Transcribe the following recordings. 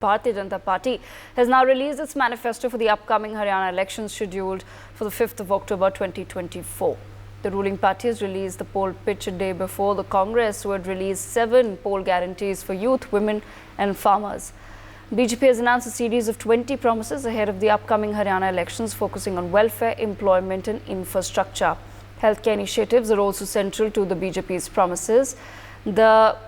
Bharatiya Janata Party has now released its manifesto for the upcoming Haryana elections scheduled for the 5th of October 2024. The ruling party has released the poll pitch a day before the Congress, who had released 7 poll guarantees for youth, women and farmers. BJP has announced a series of 20 promises ahead of the upcoming Haryana elections, focusing on welfare, employment and infrastructure. Healthcare initiatives are also central to the BJP's promises. The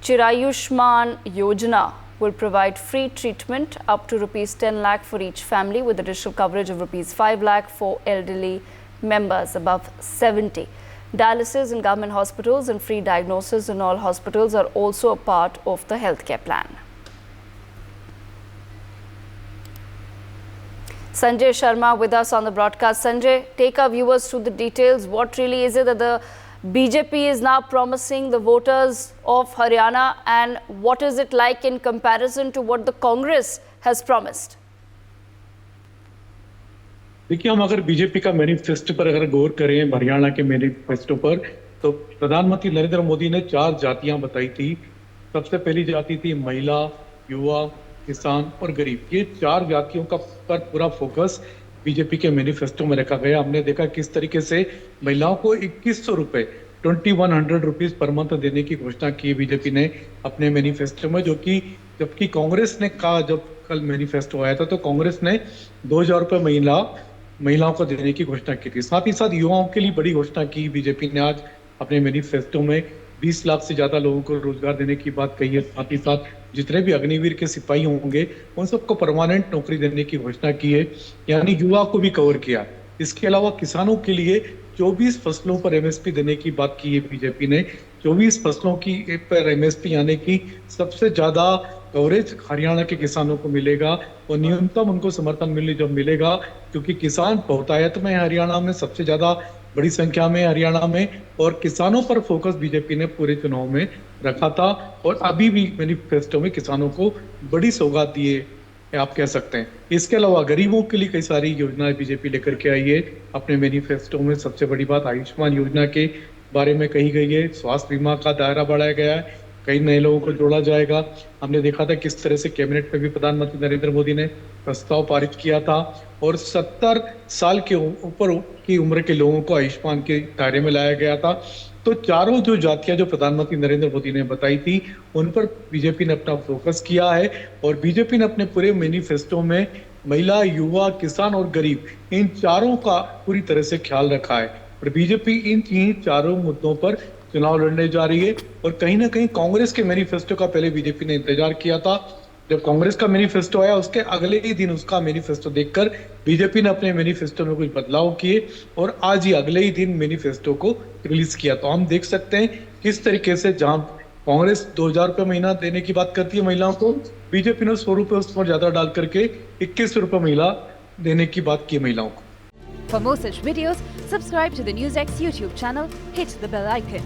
Chirayushman Yojana will provide free treatment up to rupees 10 lakh for each family, with additional coverage of rupees 5 lakh for elderly members above 70. Dialysis in government hospitals and free diagnosis in all hospitals are also a part of the healthcare plan. Sanjay Sharma with us on the broadcast. Sanjay, take our viewers through the details. What really is it that the BJP is now promising the voters of Haryana, and what is it like in comparison to what the Congress has promised? देखिए, हम अगर BJP का manifesto पर अगर गौर करें, हरियाणा के manifesto पर, तो प्रधानमंत्री नरेंद्र मोदी ने 4 जातियां बताई थी। सबसे पहली जाति थी महिला, युवा, किसान और गरीब। ये 4 जातियों का पर पूरा फोकस बीजेपी के मैनिफेस्टो में रखा गया। हमने देखा किस तरीके से महिलाओं को 2100 रुपए 2100 रुपीज पर मंथ देने की घोषणा की बीजेपी ने अपने मैनिफेस्टो में, जबकि कांग्रेस ने कहा, जब कल मैनिफेस्टो आया था तो कांग्रेस ने 2000 रुपए महिलाओं को देने की घोषणा की थी। साथ ही साथ युवाओं के लिए बड़ी घोषणा की बीजेपी ने आज अपने मैनिफेस्टो में। 20 लाख से ज्यादा लोगों को रोजगार देने की बात कही है। साथ ही साथ जितने भी अग्निवीर के सिपाही होंगे उन सबको परमानेंट नौकरी देने की घोषणा की है, यानी युवा को भी कवर किया। इसके अलावा किसानों के लिए 24 फसलों पर एमएसपी देने की बात की है बीजेपी ने। 24 फसलों की पर एमएसपी यानी कि सबसे ज्यादा कवरेज हरियाणा के किसानों को मिलेगा और न्यूनतम उनको समर्थन मूल्य जब मिलेगा, क्योंकि किसान बहुतायत में हरियाणा में सबसे ज्यादा बड़ी संख्या में हरियाणा में, और किसानों पर फोकस बीजेपी ने पूरे चुनाव में रखा था और अभी भी मैनिफेस्टो में किसानों को बड़ी सौगात दी है, आप कह सकते हैं। इसके अलावा गरीबों के लिए कई सारी योजनाएं बीजेपी लेकर के आई है अपने मैनिफेस्टो में। सबसे बड़ी बात आयुष्मान योजना के बारे में कही गई है। स्वास्थ्य बीमा का दायरा बढ़ाया गया है, कई नए लोगों को जोड़ा जाएगा। हमने देखा था किस तरह से कैबिनेट में भी प्रधानमंत्री नरेंद्र मोदी ने प्रस्ताव पारित किया था और 70 साल के ऊपर की उम्र के लोगों को आयुष्मान के दायरे में लाया गया था। तो चारों जो जातियां जो प्रधानमंत्री नरेंद्र मोदी ने बताई थी, उन पर बीजेपी ने अपना फोकस किया है और बीजेपी ने अपने पूरे मैनिफेस्टो में महिला, युवा, किसान और गरीब, इन चारों का पूरी तरह से ख्याल रखा है। और बीजेपी इन चारों मुद्दों पर चुनाव लड़ने जा रही है। और कहीं ना कहीं कांग्रेस के मैनिफेस्टो का पहले बीजेपी ने इंतजार किया था। जब कांग्रेस का मैनिफेस्टो आया, उसके अगले ही दिन उसका मैनिफेस्टो देखकर बीजेपी ने अपने मैनिफेस्टो में कुछ बदलाव किए और आज ही अगले ही दिन मैनिफेस्टो को रिलीज किया। तो हम देख सकते हैं किस तरीके से जहां कांग्रेस 2000 रुपए महीना देने की बात करती है महिलाओं को, बीजेपी ने 100 रुपए उस पर ज्यादा डाल करके 2100 रुपए महिला देने की बात की महिलाओं को। For more such videos, subscribe to the NewsX YouTube channel, hit the bell icon.